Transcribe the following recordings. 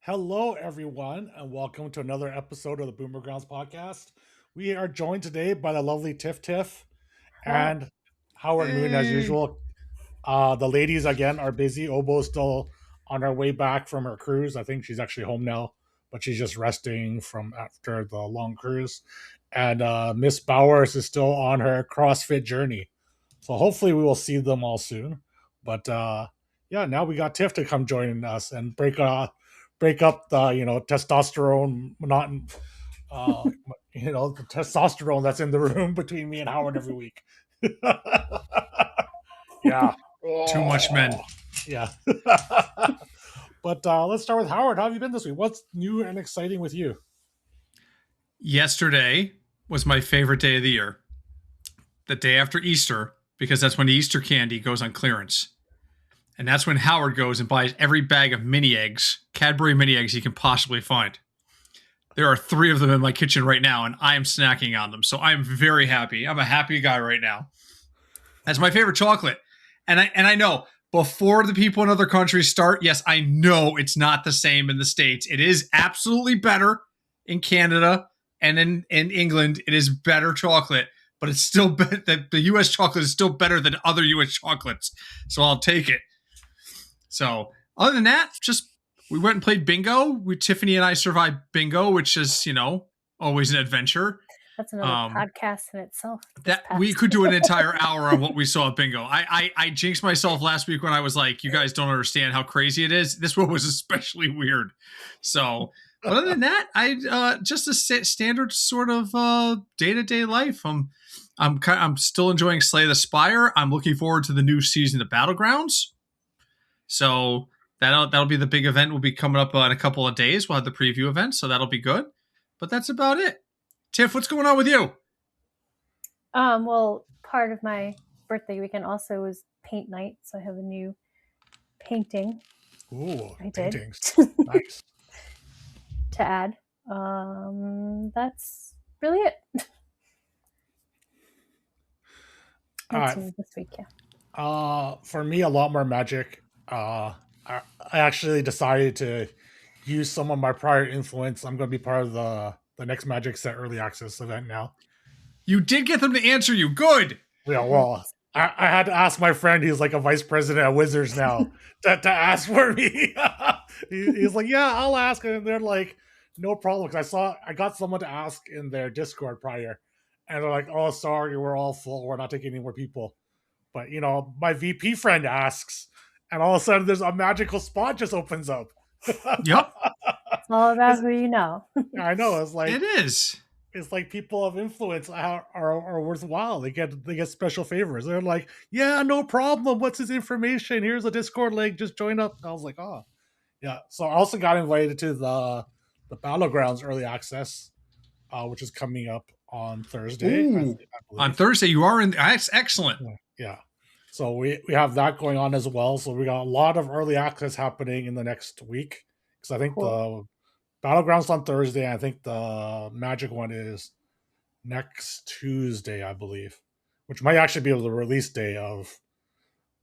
Hello, everyone, and welcome to another episode of the Boomergrounds podcast. We are joined today by the lovely Tiff Tiff Hi. and Howard Moon, as Hey. usual. The ladies again are busy. Obo's still on her way back from her cruise. I think she's actually home now, but she's just resting from after the long cruise. And Miss Bowers is still on her CrossFit journey. So hopefully we will see them all soon. But yeah, now we got Tiff to come join us and break up the testosterone uh, the testosterone that's in the room between me and Howard every week. Yeah. Too much men. Yeah. But let's start with Howard. How have you been this week? What's new and exciting with you? Yesterday was my favorite day of the year. The day after Easter, because that's when the Easter candy goes on clearance. And that's when Howard goes and buys every bag of mini eggs, Cadbury mini eggs he can possibly find. There are 3 of them in my kitchen right now, and I am snacking on them. So I'm very happy. I'm a happy guy right now. That's my favorite chocolate. And I know before the people in other countries start, yes, I know it's not the same in the States. It is absolutely better in Canada and in England. It is better chocolate, but it's still the U.S. chocolate is still better than other U.S. chocolates. So I'll take it. So other than that, just we went and played bingo. Tiffany and I survived bingo, which is, always an adventure. That's another podcast in itself. That we could do an entire hour on what we saw at bingo. I jinxed myself last week when I was like, you guys don't understand how crazy it is. This one was especially weird. So other than that, I just a standard sort of day-to-day life. I'm still enjoying Slay the Spire. I'm looking forward to the new season of Battlegrounds. So that'll be the big event. Will be coming up in a couple of days. We'll have the preview event, so that'll be good. But that's about it. Tiff, what's going on with you? Well, part of my birthday weekend also was paint night, so I have a new painting. Ooh, I paintings. did. Nice. To add. That's really it. That's this week, yeah. For me, a lot more Magic. I actually decided to use some of my prior influence. I'm going to be part of the next Magic Set Early Access event now. You did get them to answer you. Good. Yeah, well, I had to ask my friend, who's like a vice president at Wizards now, to ask for me. He's like, yeah, I'll ask. And they're like, no problem. Because I got someone to ask in their Discord prior. And they're like, oh, sorry, we're all full. We're not taking any more people. But, my VP friend asks. And all of a sudden, there's a magical spot just opens up. Yep. It's all about who you know. I know. It's like it is. It's like people of influence are worthwhile. They get special favors. They're like, yeah, no problem. What's his information? Here's a Discord link. Just join up. I was like, oh, yeah. So I also got invited to the Battlegrounds early access, which is coming up on Thursday. Ooh, on Thursday, you are in. That's excellent. Yeah. So we have that going on as well. So we got a lot of early access happening in the next week because I think the Battlegrounds on Thursday. I think the Magic one is next Tuesday, I believe, which might actually be the release day of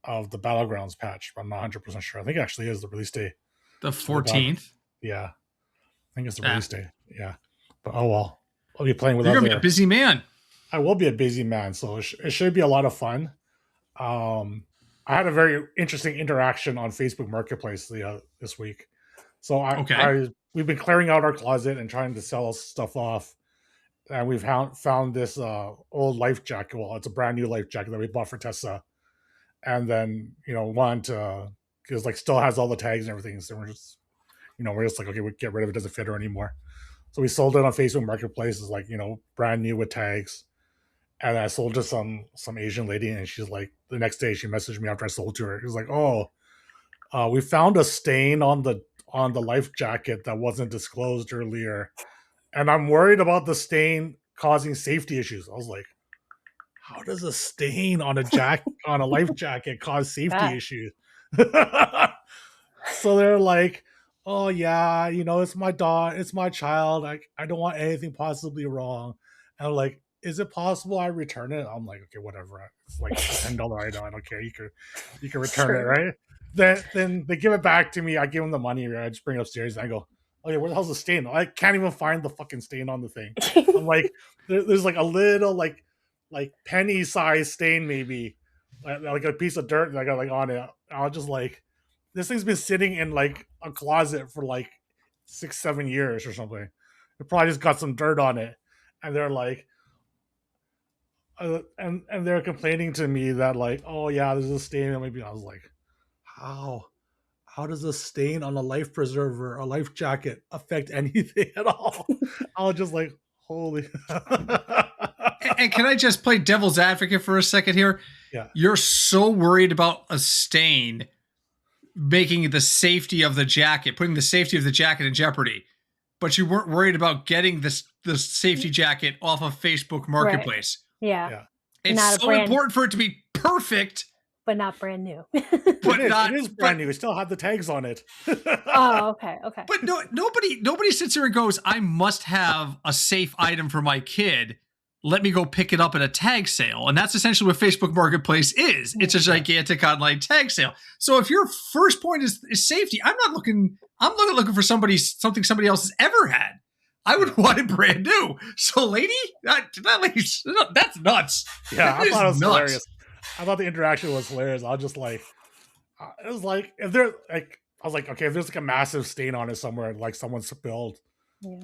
the Battlegrounds patch. But I'm not 100% sure. I think it actually is the release day. The 14th. Yeah, I think it's the release day. Yeah, but oh well. I'll be playing with. You're gonna be a busy man. I will be a busy man, so it should be a lot of fun. I had a very interesting interaction on Facebook Marketplace this week. So we've been clearing out our closet and trying to sell stuff off, and we've found this old life jacket. Well, it's a brand new life jacket that we bought for Tessa, and then wanted to because like still has all the tags and everything. So we're just like, okay, we get rid of it. Doesn't fit her anymore. So we sold it on Facebook Marketplace as like brand new with tags. And I sold to some Asian lady, and she's like, the next day she messaged me after I sold to her. She was like, "Oh, we found a stain on the life jacket that wasn't disclosed earlier, and I'm worried about the stain causing safety issues." I was like, "How does a stain on a life jacket cause safety issues?" So they're like, "Oh yeah, it's my daughter, it's my child. I don't want anything possibly wrong." And I'm like, is it possible I return it? I'm like, okay, whatever. It's like a $10 item. I don't care. You can return it, right? then they give it back to me. I give them the money. Right? I just bring it upstairs and I go, oh yeah, where the hell's the stain? I can't even find the fucking stain on the thing. I'm like, there's like a little like penny size stain maybe, like a piece of dirt that I got like on it. I was just like, this thing's been sitting in like a closet for like 6-7 years or something. It probably just got some dirt on it, and they're like, and they're complaining to me that like, oh yeah, there's a stain. And maybe I was like, how? How does a stain on a life preserver, a life jacket, affect anything at all? I was just like, holy. And can I just play devil's advocate for a second here? Yeah. You're so worried about a stain making the safety of the jacket, putting the safety of the jacket in jeopardy, but you weren't worried about getting the safety jacket off of Facebook Marketplace. Right. Yeah. It's not so important for it to be perfect. But not brand new. But it is brand new. It still had the tags on it. Oh, okay. But nobody sits here and goes, I must have a safe item for my kid. Let me go pick it up at a tag sale. And that's essentially what Facebook Marketplace is. It's a gigantic online tag sale. So if your first point is safety, I'm looking for something somebody else has ever had. I would want it brand new. So lady, that's nuts. Yeah, I thought it was hilarious. I thought the interaction was hilarious. I was just like, it was like, if there, like, I was like, okay, if there's like a massive stain on it somewhere, like someone spilled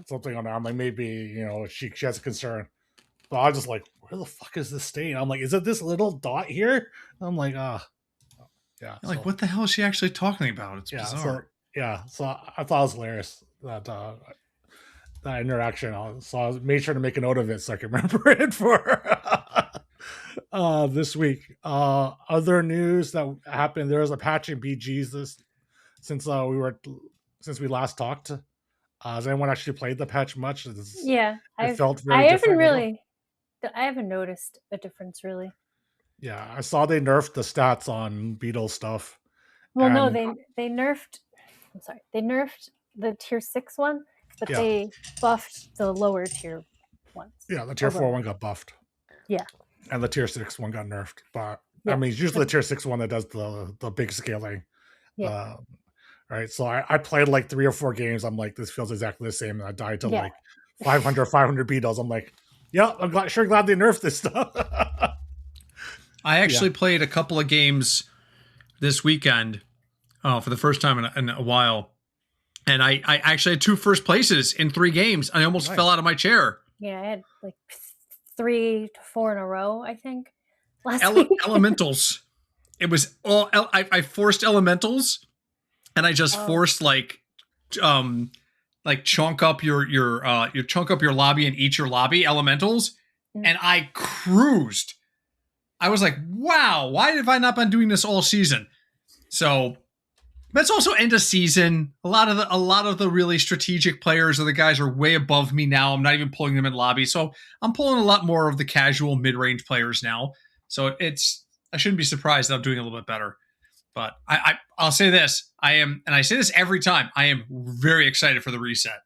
something on it, I'm like, maybe, she has a concern. But I was just like, where the fuck is this stain? I'm like, is it this little dot here? I'm like, yeah. Like, what the hell is she actually talking about? It's bizarre. So I thought it was hilarious that interaction. So I made sure to make a note of it so I can remember it for this week. Other news that happened, there was a patch in BGs since we last talked. Has anyone actually played the patch much? I felt very different. I haven't noticed a difference really. Yeah, I saw they nerfed the stats on beetle stuff. Well, no, they nerfed. I'm sorry, they nerfed the tier 6 one, but they buffed the lower tier ones. Yeah, the tier 4 one got buffed. Yeah. And the tier 6 one got nerfed. But I mean, it's usually the tier 6 one that does the big scaling. Yeah. Right. So I played like 3 or 4 games. I'm like, this feels exactly the same. And I died to like 500 beetles. I'm like, yeah, I'm glad they nerfed this stuff. I actually played a couple of games this weekend for the first time in a while. And I actually had 2 first places in 3 games. I almost fell out of my chair. Yeah, I had like 3 to 4 in a row, I think. Last week. Elementals. It was all I forced elementals, and I just forced like chunk up your chunk up your lobby and eat your lobby elementals, and I cruised. I was like, wow, why have I not been doing this all season? So but it's also end of season. A lot of the really strategic players or the guys are way above me now. I'm not even pulling them in lobby. So I'm pulling a lot more of the casual mid-range players now. So I shouldn't be surprised that I'm doing a little bit better. But I'll say this. And I say this every time, I am very excited for the reset.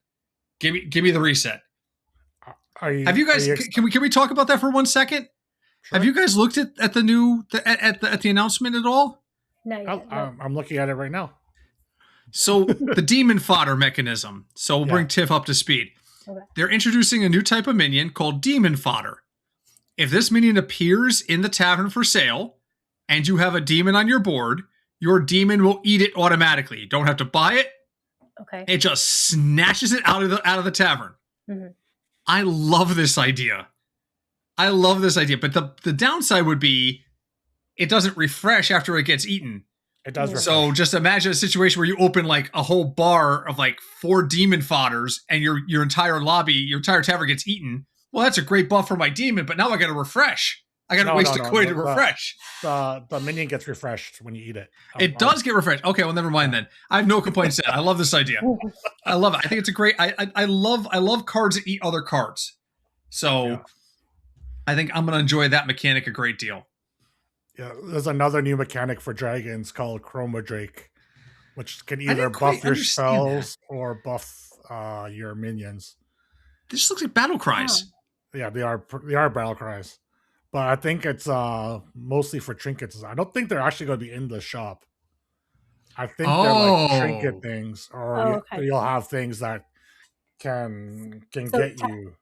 Give me the reset. Have you guys can we talk about that for 1 second? Sure. Have you guys looked at the announcement at all? No, I'm looking at it right now. So the demon fodder mechanism. So we'll bring Tiff up to speed. Okay. They're introducing a new type of minion called demon fodder. If this minion appears in the tavern for sale and you have a demon on your board, your demon will eat it automatically. You don't have to buy it. Okay. It just snatches it out of the tavern. Mm-hmm. I love this idea. But the downside would be it doesn't refresh after it gets eaten. It does refresh. So just imagine a situation where you open like a whole bar of like 4 demon fodders and your entire lobby, your entire tavern gets eaten. Well, that's a great buff for my demon, but now I got to refresh. I got to waste a coin to refresh. The minion gets refreshed when you eat it. It does get refreshed. Okay, well, never mind then. I have no complaints then. I love this idea. I love it. I think it's a great. I love cards that eat other cards. So I think I'm going to enjoy that mechanic a great deal. Yeah, there's another new mechanic for dragons called Chroma Drake, which can either buff your spells or buff your minions. This looks like battle cries. Yeah, they are battle cries, but I think it's mostly for trinkets. I don't think they're actually going to be in the shop. I think they're like trinket things, or you'll have things that can get you.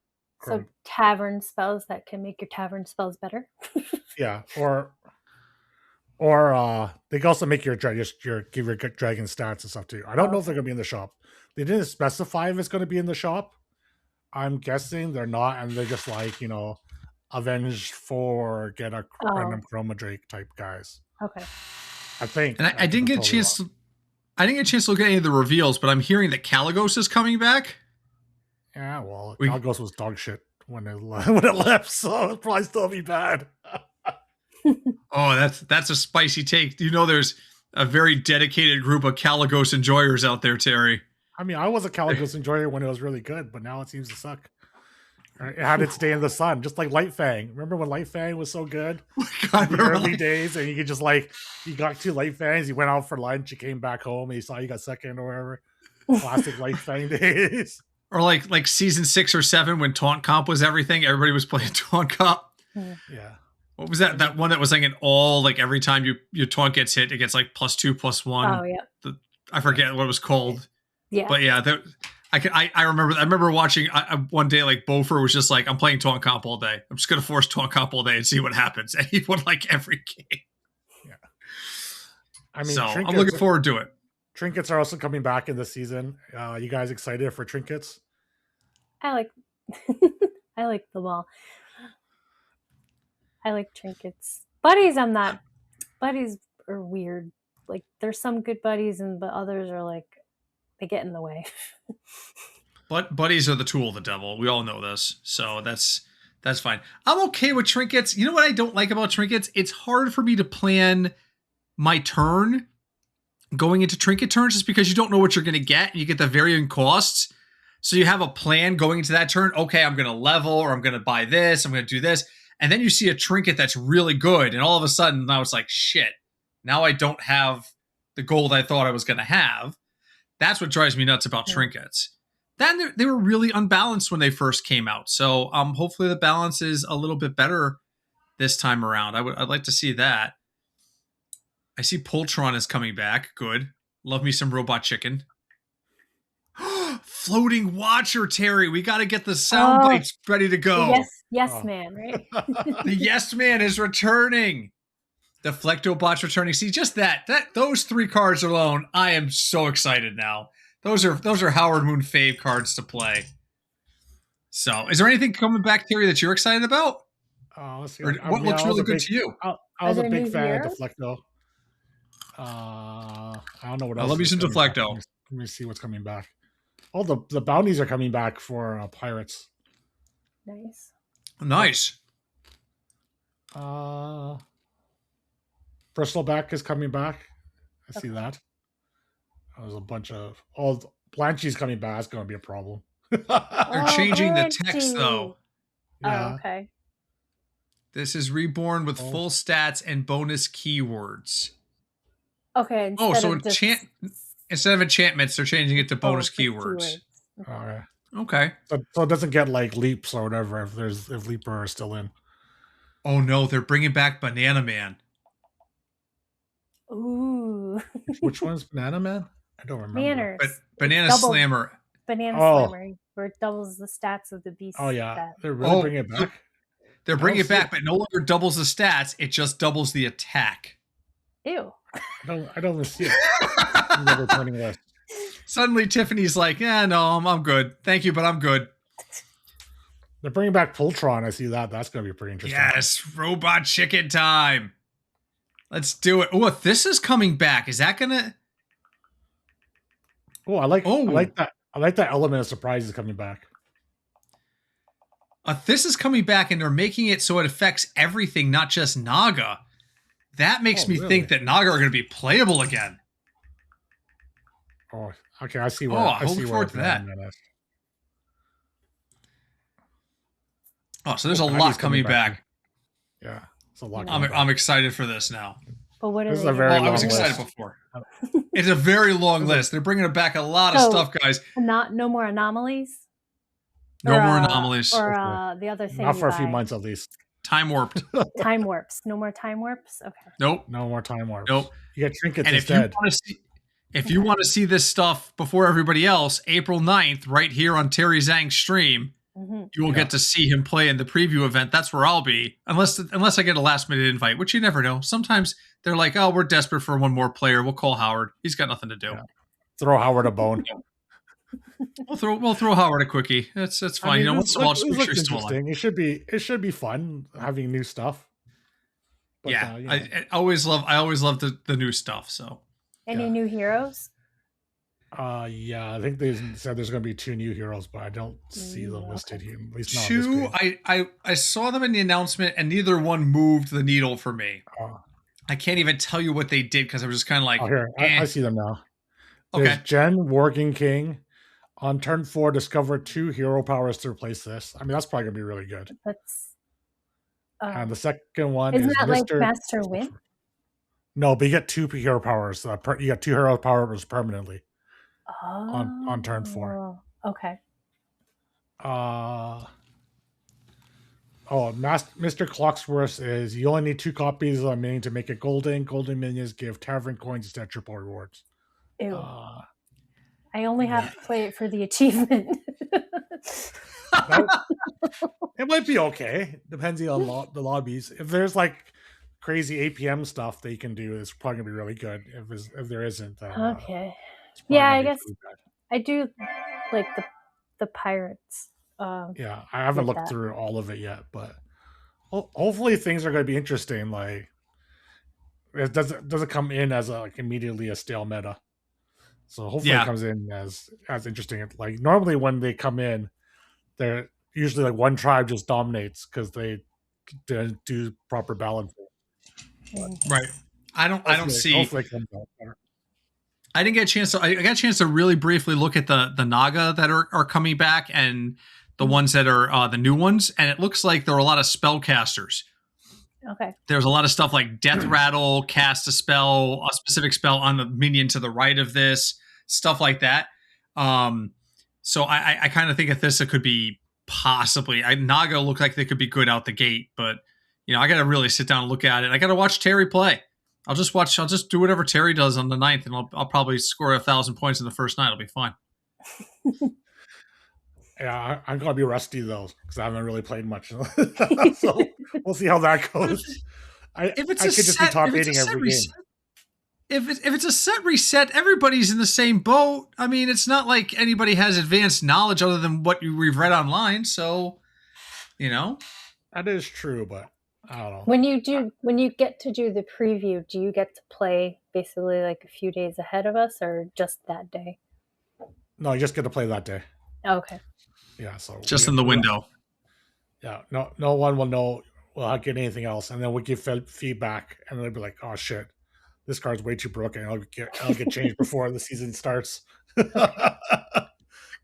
So tavern spells that can make your tavern spells better. Yeah, or they can also make your give your dragon stats and stuff too. I don't know if they're gonna be in the shop. They didn't specify if it's gonna be in the shop. I'm guessing they're not, and they're just like, Avenged for get a random Chroma Drake type guys. Okay. I think. And I didn't get a chance to. I didn't get a chance to look at any of the reveals, but I'm hearing that Caligos is coming back. Yeah, well, Caligos was dog shit when it left, so it'll probably still be bad. Oh, that's a spicy take. There's a very dedicated group of Caligos enjoyers out there, Terry. I mean, I was a Caligos enjoyer when it was really good, but now it seems to suck. It had its day in the sun, just like Lightfang. Remember when Lightfang was so good? God, in the early days, and you could just you got 2 Lightfangs, you went out for lunch, you came back home, and you saw you got second or whatever. Classic Lightfang days. Or like season 6 or 7 when Taunt Comp was everything. Everybody was playing Taunt Comp. Yeah. What was that? That one that was like an all, like every time your taunt gets hit, it gets like +2, +1. Oh yeah. I forget what it was called. Yeah. But yeah, I remember watching one day, like Bofer was just like, I'm playing Taunt Comp all day. I'm just gonna force Taunt Comp all day and see what happens. And he won like every game. Yeah. I mean, so I'm looking forward to it. Trinkets are also coming back in this season. You guys excited for trinkets? I like them all. I like trinkets. Buddies, I'm not. Buddies are weird. Like, there's some good buddies, but others are like, they get in the way. But buddies are the tool of the devil. We all know this. So that's fine. I'm okay with trinkets. You know what I don't like about trinkets? It's hard for me to plan my turn going into trinket turns just because you don't know what you're going to get. And you get the varying costs. So you have a plan going into that turn. Okay, I'm going to level, or I'm going to buy this. I'm going to do this. And then you see a trinket that's really good. And all of a sudden, now it's like, shit. Now I don't have the gold I thought I was going to have. That's what drives me nuts about trinkets. Then they were really unbalanced when they first came out. So hopefully the balance is a little bit better this time around. I'd like to see that. I see Poltron is coming back. Good. Love me some robot chicken. Floating Watcher, Terry. We got to get the sound bites ready to go. Yes, man, right? The Yes Man is returning. The Flectobot's returning. See, just those 3 cards alone, I am so excited now. Those are Howard Moon fave cards to play. So, is there anything coming back, Terry, that you're excited about? Let's see. What looks really good to you? I was a big fan of Deflecto. I don't know what else. I love you some Deflecto. Let me see what's coming back. Oh, the bounties are coming back for Pirates. Nice. Bristleback is coming back. I see that. There's a bunch of Blanchy's coming back. That's going to be a problem. They're changing the text though. Yeah. Oh, okay. This is reborn with full stats and bonus keywords. Okay. Instead of enchantments, they're changing it to bonus keywords. Okay. So it doesn't get like leaps or whatever if Leaper is still in. Oh no, they're bringing back Banana Man. Ooh. Which one's Banana Man? I don't remember. Manners. But Banana Slammer. Banana Slammer, where it doubles the stats of the beast. Oh yeah, they're really bringing it back. They're bringing it back, but no longer doubles the stats. It just doubles the attack. Ew. I don't even see it. I'm never turning list. Suddenly, Tiffany's like, "Yeah, no, I'm good. Thank you, but I'm good." They're bringing back Poltron. I see that. That's going to be pretty interesting. Yes, robot chicken time. Let's do it. Oh, if this is coming back, is that gonna? Oh, I like that. I like that element of surprise is coming back. This is coming back, and they're making it so it affects everything, not just Naga. That makes me think that Naga are going to be playable again. Oh, okay. I see where. I look forward to that. Oh, so there's a lot coming back. Yeah, it's a lot. I'm excited for this now. But what is a very long I was excited list. Before. It's a very long list. They're bringing back a lot of stuff, guys. No more anomalies. No more anomalies. Or the other thing. Not for a few months at least. Time warped. Time warps. No more time warps. Okay. Nope. No more time warps. Nope. You get trinkets and instead. If you want to see this stuff before everybody else, April 9th, right here on Terry Zhang's stream, you will get to see him play in the preview event. That's where I'll be, unless I get a last-minute invite, which you never know. Sometimes they're like, oh, we're desperate for one more player. We'll call Howard. He's got nothing to do. Yeah. Throw Howard a bone. We'll throw Howard a quickie. That's fine. I mean, once in a while, just make sure he's still alive. It should be fun having new stuff. But, I always love the new stuff. So, any new heroes? Yeah, I think they said there's going to be 2 new heroes, but I don't see them listed here. At least not 2. I saw them in the announcement, and neither one moved the needle for me. I can't even tell you what they did because I was just kind of like, here, I see them now. There's Jen, Working King. On turn 4, discover 2 hero powers to replace this. I mean, that's probably going to be really good. And the second one is that like Master Win? No, but you get 2 hero powers. You get 2 hero powers permanently on turn 4. Okay. Mr. Clocksworth is you only need 2 copies of a minion to make it golden. Golden minions give tavern coins instead triple rewards. Ew. I only have to play it for the achievement. It might be okay, depending on the lobbies. If there's like crazy APM stuff that you can do, it's probably gonna be really good. If there isn't, okay. Yeah, I guess I do like the pirates. Yeah, I haven't looked through all of it yet, but hopefully things are going to be interesting. Like, it doesn't come in as immediately a stale meta. So hopefully it comes in as interesting. Like normally when they come in, they're usually like one tribe just dominates because they didn't do proper balancing. Right. I don't see. Hopefully it comes out better. I didn't get a chance to. I got a chance to really briefly look at the Naga that are coming back and the ones that are the new ones, and it looks like there are a lot of spellcasters. Okay. There's a lot of stuff like Death Rattle, cast a specific spell on the minion to the right of this, stuff like that. So I kind of think if this, it could be possibly. Naga look like they could be good out the gate, but I got to really sit down and look at it. I got to watch Terry play. I'll just do whatever Terry does on the 9th, and I'll probably score 1,000 points in the first night. It'll be fine. Yeah, I'm gonna be rusty though because I haven't really played much, so we'll see how that goes. I could just be top 8ing every game. If it's a set reset, everybody's in the same boat. I mean, it's not like anybody has advanced knowledge other than what we've read online. So, that is true, but I don't know. When you get to do the preview, do you get to play basically like a few days ahead of us, or just that day? No, you just get to play that day. Okay. Yeah, so just in the window. Yeah, no one will know. We'll not get anything else, and then we give feedback, and they'll be like, "Oh shit, this card's way too broken. I'll get changed before the season starts." Because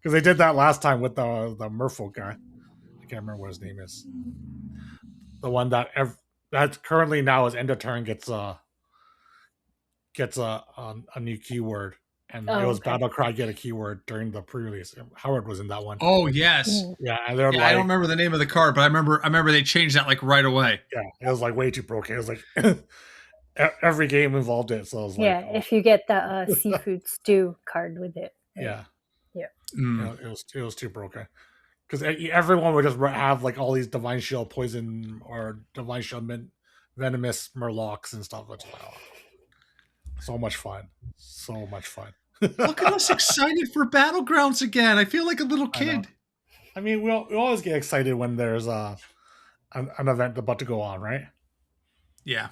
they did that last time with the Merfolk guy. I can't remember what his name is. The one that currently now is end of turn gets a new keyword. And it was Battlecry get a keyword during the pre-release. Howard was in that one. Oh yes, yeah. And I don't remember the name of the card, but I remember they changed that like right away. Yeah, it was like way too broken. It was like every game involved it. So I was like, if you get the seafood stew card with it. Yeah. Mm. It was too broken because everyone would just have like all these Divine Shield poison or Divine Shield venomous Murlocs and stuff. It's like, so much fun. Look at us excited for Battlegrounds again. I feel like a little kid. I mean, we always get excited when there's an event about to go on, right? Yeah,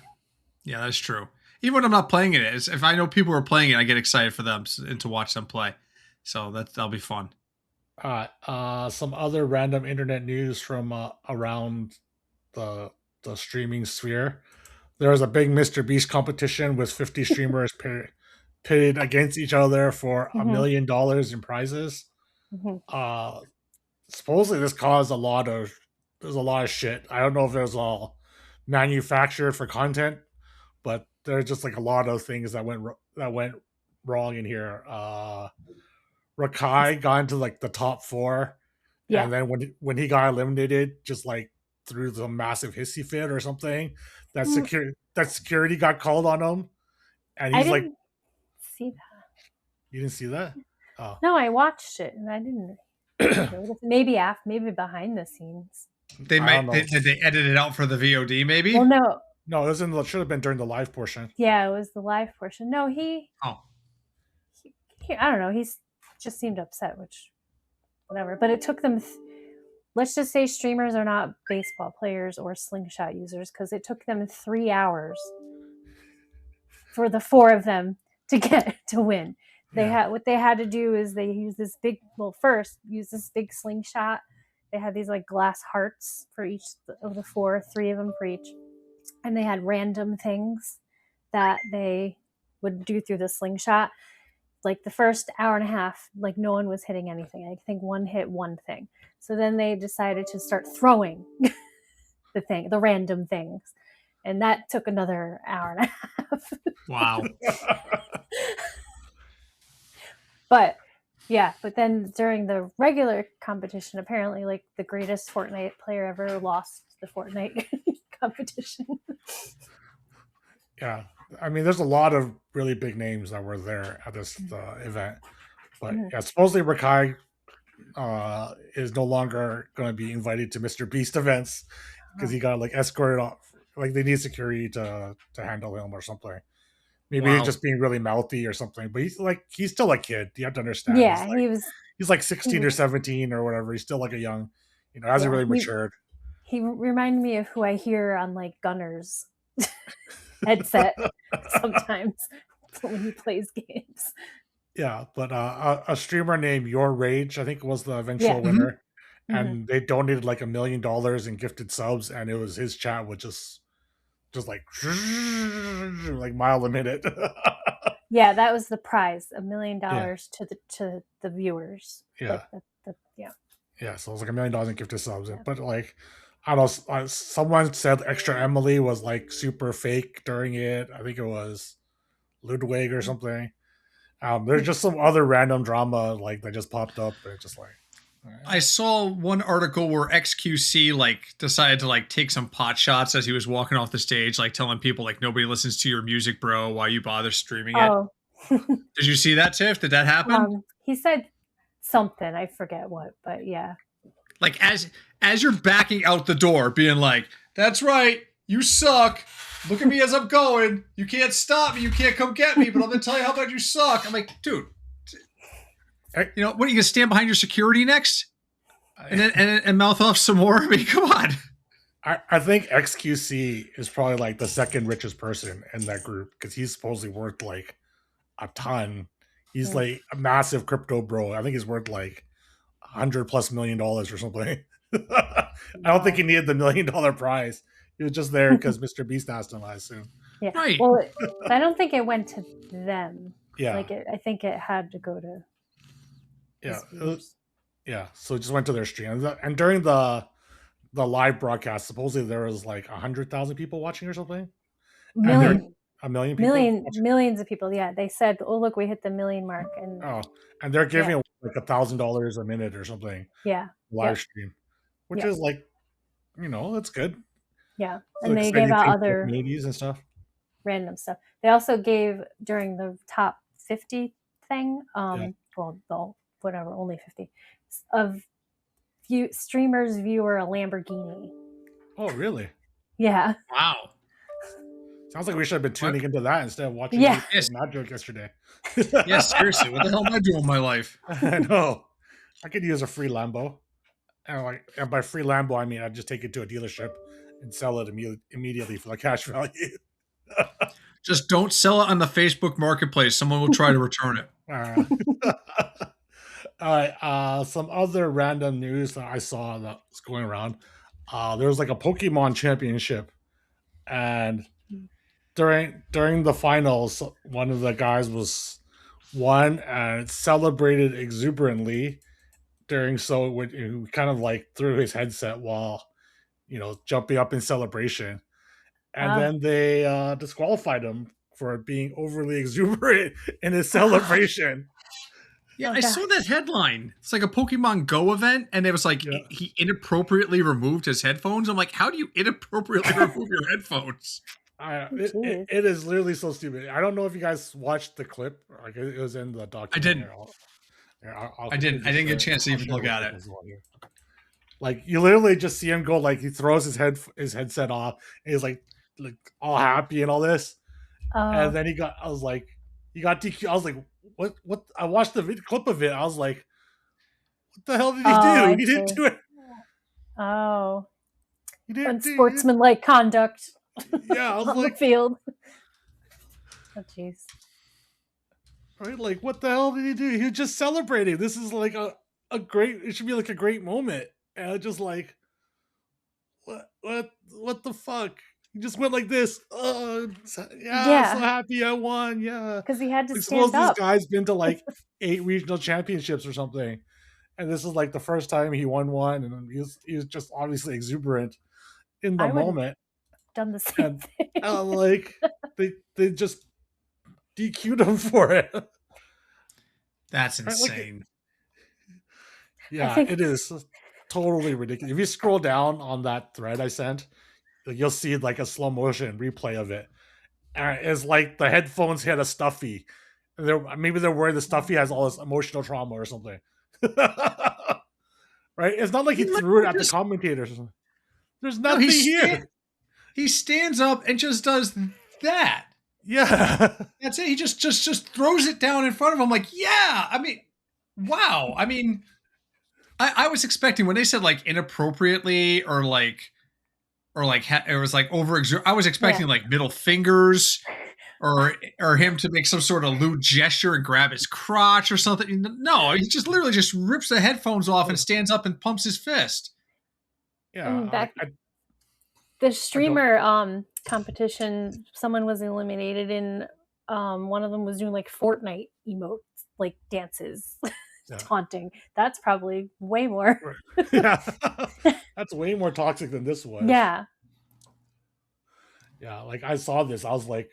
that's true. Even when I'm not playing it, if I know people are playing it, I get excited for them and to watch them play. So that'll be fun. Some other random internet news from around the streaming sphere. There was a big Mr. Beast competition with 50 streamers pitted against each other for $1 million in prizes. Supposedly this caused a lot of shit. I don't know if it was all manufactured for content, but there's just like a lot of things that went wrong in here. Rakai got into like the top 4, and then when he got eliminated, just like through some massive hissy fit or something, that security got called on him, and he's like, see that. You didn't see that? Oh. No, I watched it and I didn't. maybe behind the scenes. They might. Did they edit it out for the VOD? Maybe. Well, no. No, it should have been during the live portion. Yeah, it was the live portion. No, he I don't know. He just seemed upset, which whatever. But it took them. Let's just say streamers are not baseball players or slingshot users because it took them 3 hours for the 4 of them to win. What they had to do is they used this big slingshot. They had these like glass hearts for each of the 4, 3 of them for each, and they had random things that they would do through the slingshot. Like the first hour and a half, like no one was hitting anything. I think one hit one thing. So then they decided to start throwing the random things. And that took another hour and a half. Wow. But then during the regular competition, apparently like the greatest Fortnite player ever lost the Fortnite competition. Yeah. I mean, there's a lot of really big names that were there at this event. But yeah, supposedly Rakai is no longer going to be invited to Mr. Beast events because he got like escorted off. Like they need security to handle him or something. Maybe he's just being really mouthy or something. But he's still a kid. You have to understand. Yeah, he's like 16 or 17 or whatever. He's still like a young, hasn't really matured. He reminded me of who I hear on like Gunner's headset sometimes when he plays games. Yeah, but a streamer named Your Rage, I think, was the eventual winner, and they donated like $1 million in gifted subs, and it was his chat with just like mile a minute. Yeah, that was the prize, $1 million to the viewers. Yeah, yeah. So it was like $1 million in gifted subs, but like I don't know. Someone said Extra Emily was like super fake during it. I think it was Ludwig or something. There's just some other random drama like that just popped up. And it's just like I saw one article where XQC like decided to like take some pot shots as he was walking off the stage, like telling people like nobody listens to your music, bro. Why you bother streaming it? Did you see that, Tiff? Did that happen? He said something. I forget what, but yeah. Like as you're backing out the door, being like, "That's right, you suck. Look at me as I'm going. You can't stop me. You can't come get me, but I'm going to tell you how bad you suck." I'm like, dude, what, are you going to stand behind your security next? And mouth off some more? I mean, come on. I think XQC is probably like the second richest person in that group because he's supposedly worth like a ton. He's like a massive crypto bro. I think he's worth like $100+ million or something. I don't think he needed the $1 million prize. He was just there because Mr. Beast asked him, I assume. Yeah. Right. Well, I don't think it went to them. Yeah. I think it had to go to. Yeah. So it just went to their stream. And during the live broadcast, supposedly there was like 100,000 people watching or something. $1 million people? Millions of people. Yeah. They said, "Oh, look, we hit the 1 million mark." And they're giving like $1,000 a minute or something. Yeah. Live stream, which is like, that's good. Yeah, and they gave out other communities and stuff, random stuff. They also gave during the top 50 thing, only 50 of streamers viewer a Lamborghini. Oh, really? Yeah. Wow. Sounds like we should have been tuning into that instead of watching Magic yesterday. Yes, seriously. What the hell am I doing with my life? I know. I could use a free Lambo. And by free Lambo, I mean I'd just take it to a dealership and sell it immediately for the cash value. Just don't sell it on the Facebook Marketplace. Someone will try to return it. All right. Some other random news that I saw that's going around. There was like a Pokemon championship, and during the finals, one of the guys won and celebrated exuberantly. He kind of like threw his headset while jumping up in celebration, and then they disqualified him for being overly exuberant in his celebration. Yeah, I saw that headline. It's like a Pokemon Go event, and it was like he inappropriately removed his headphones. I'm like, how do you inappropriately remove your headphones? It is literally so stupid. I don't know if you guys watched the clip. Like it was in the documentary. I didn't get a chance to even look at it. Like you literally just see him go like he throws his headset off and he's like all happy and all this. And then he got DQ. I was like, what? I watched the clip of it. I was like, what the hell did he do? He didn't do it. Oh. He didn't unsportsmanlike conduct. Yeah, I was on like the field. Oh jeez. Right? Like what the hell did he do? He was just celebrating. This is like a great it should be like a great moment. And I just like what the fuck? He just went like this. I'm so happy I won. Yeah. Because he had to like, stand suppose up. This guy's been to like 8 regional championships or something. And this is like the first time he won one. And he was just obviously exuberant in the moment. Done the same thing. Like they just DQ'd him for it. That's insane. It is totally ridiculous. If you scroll down on that thread I sent, you'll see like a slow motion replay of it. It's like the headphones hit a stuffy. Maybe they're worried the stuffy has all this emotional trauma or something. Right? It's not like he threw it at the commentators. There's nothing here. He stands up and just does that. Yeah. That's it. He just throws it down in front of him like, yeah. I mean, wow. I mean, I was expecting when they said like inappropriately or like it was like I was expecting like middle fingers or him to make some sort of lewd gesture and grab his crotch or something. No, he just literally just rips the headphones off and stands up and pumps his fist. Yeah. The streamer competition, someone was eliminated and one of them was doing like Fortnite emotes, like dances. Taunting. That's probably way more. Yeah. That's way more toxic than this was. Yeah. Yeah, like I saw this, I was like,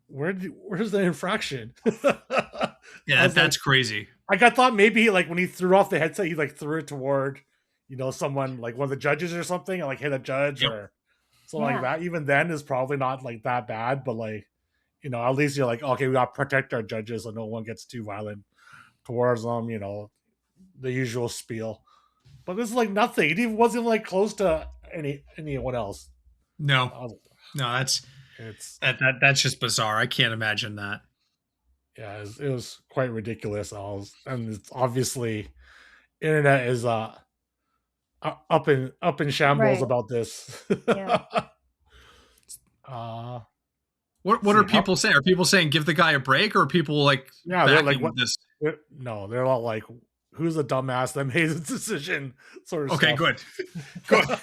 where's the infraction? Yeah, that's crazy. Like I thought maybe like when he threw off the headset, he like threw it toward, someone like one of the judges or something, and like hit a judge or something like that. Even then is probably not like that bad, but like, at least you're like, okay, we gotta protect our judges so no one gets too violent towards them, the usual spiel. But this is like nothing. He wasn't like close to anyone else. No, that's just bizarre. I can't imagine that. Yeah, it was quite ridiculous. And it's obviously internet is up in shambles about this. Yeah. What are people saying? Are people saying give the guy a break, or are people like they're like this? No, they're all like, who's the dumbass that made the decision? Sort of. Okay, stuff. Good.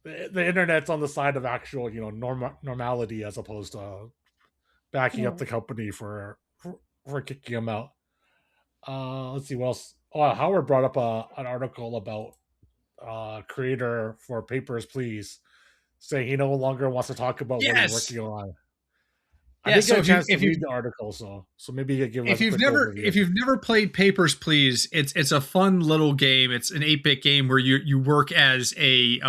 The internet's on the side of actual, normality as opposed to backing up the company for kicking him out. Let's see what else. Oh, Howard brought up an article about creator for Papers, Please, saying he no longer wants to talk about what he's working on. I didn't get a chance to read the article, so maybe you give us a quick overview. If you've never played Papers, Please, it's a fun little game. It's an 8-bit game where you work as a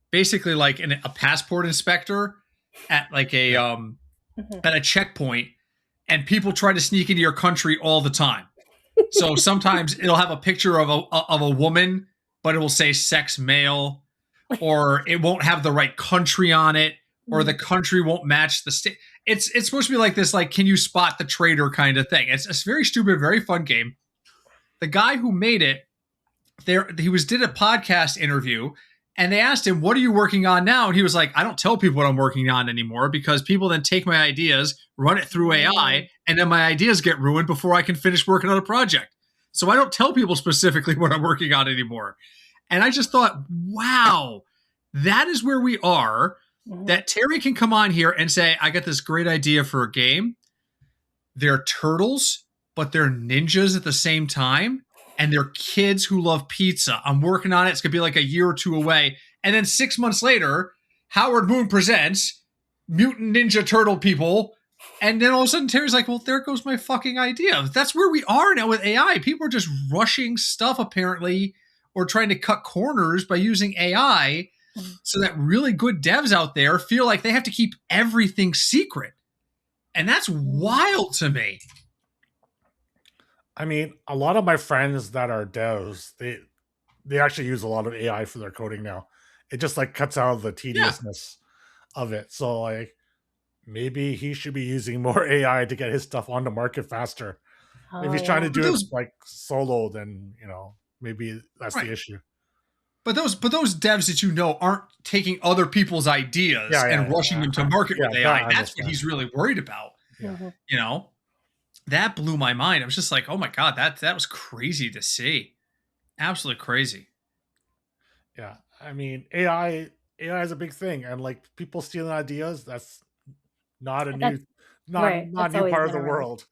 basically like a passport inspector at like a at a checkpoint, and people try to sneak into your country all the time. So sometimes it'll have a picture of a woman, but it will say sex male, or it won't have the right country on it, or the country won't match the state. It's supposed to be like this, like, can you spot the traitor kind of thing. It's a very stupid, very fun game. The guy who made it, did a podcast interview, and they asked him, what are you working on now? And he was like, I don't tell people what I'm working on anymore because people then take my ideas, run it through AI, and then my ideas get ruined before I can finish working on a project. So I don't tell people specifically what I'm working on anymore. And I just thought, wow, that is where we are, that Terry can come on here and say, I got this great idea for a game. They're turtles, but they're ninjas at the same time. And they're kids who love pizza. I'm working on it. It's going to be like a year or two away. And then 6 months later, Howard Moon presents Mutant Ninja Turtle people. And then all of a sudden, Terry's like, well, there goes my fucking idea. That's where we are now with AI. People are just rushing stuff, apparently, or trying to cut corners by using AI so that really good devs out there feel like they have to keep everything secret. And that's wild to me. I mean, a lot of my friends that are devs, they actually use a lot of AI for their coding now. It just like cuts out the tediousness of it. So like maybe he should be using more AI to get his stuff on the market faster. If he's trying to do it like solo, then maybe that's the issue. But those devs that aren't taking other people's ideas and rushing them to market with AI. That's what he's really worried about. Yeah. That blew my mind. I was just like, oh my God, that was crazy to see. Absolutely crazy. Yeah. I mean, AI is a big thing, and like people stealing ideas, that's not a new part of the world.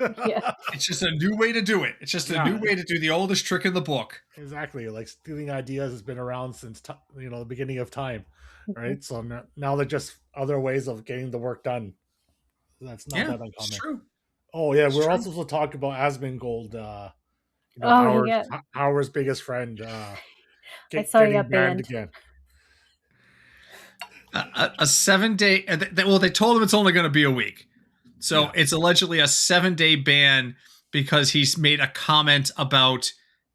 It's just a new way to do it. It's just a new way to do the oldest trick in the book. Exactly. Like stealing ideas has been around since the beginning of time, right? So now they're just other ways of getting the work done. That's not that uncommon. It's true. Oh yeah, we're also supposed to talk about Asmongold, Howard's biggest friend. I saw you got banned again. A 7-day. Well, they told him it's only going to be a week, so it's allegedly a 7-day ban because he's made a comment about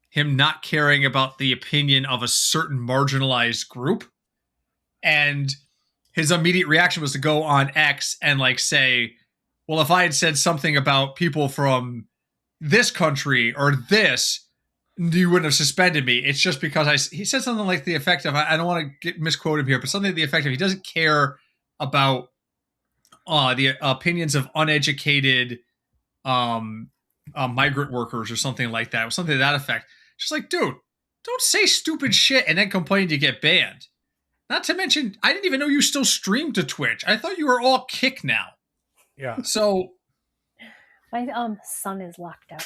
him not caring about the opinion of a certain marginalized group, and his immediate reaction was to go on X and like say, well, if I had said something about people from this country or this, you wouldn't have suspended me. It's just because he said something like the effect of, I don't want to misquote him here, but something to the effect of he doesn't care about the opinions of uneducated migrant workers or something like that. Something to that effect. Just like, dude, don't say stupid shit and then complain to get banned. Not to mention, I didn't even know you still streamed to Twitch. I thought you were all Kick now. Yeah. So my son is locked out.